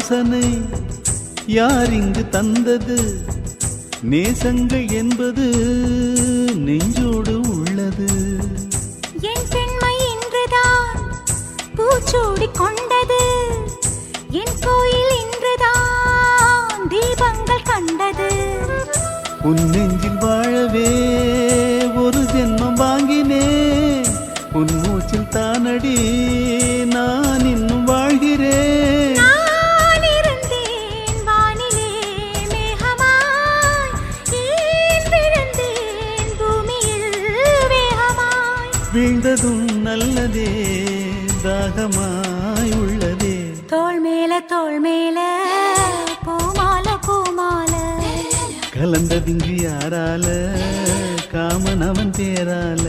வாசனை யார் இங்கு தந்தது நேசங்கள் என்பது நெஞ்சோடு உள்ளது என் பெண்மை இன்றுதான் பூச்சூடி கொண்டது என் கோயில் இன்றுதான் தீபங்கள் கண்டது உன் நெஞ்சில் வாழவே ஒரு ஜென்மம் வாங்கினேன் உன் மூச்சில் தானடி நான் இன்னும் வாழ்கிறேன் நான் இருந்தேன் வானிலே மேகமாய் ஏன் விழுந்தேன் பூமியில் வேகமாய் வீழ்ந்ததும் நல்லதே தாகமாய் உள்ளதே தோள் மேல பூமால பூமால கலந்ததிங்கு யாரால காமன் அவன் பேரால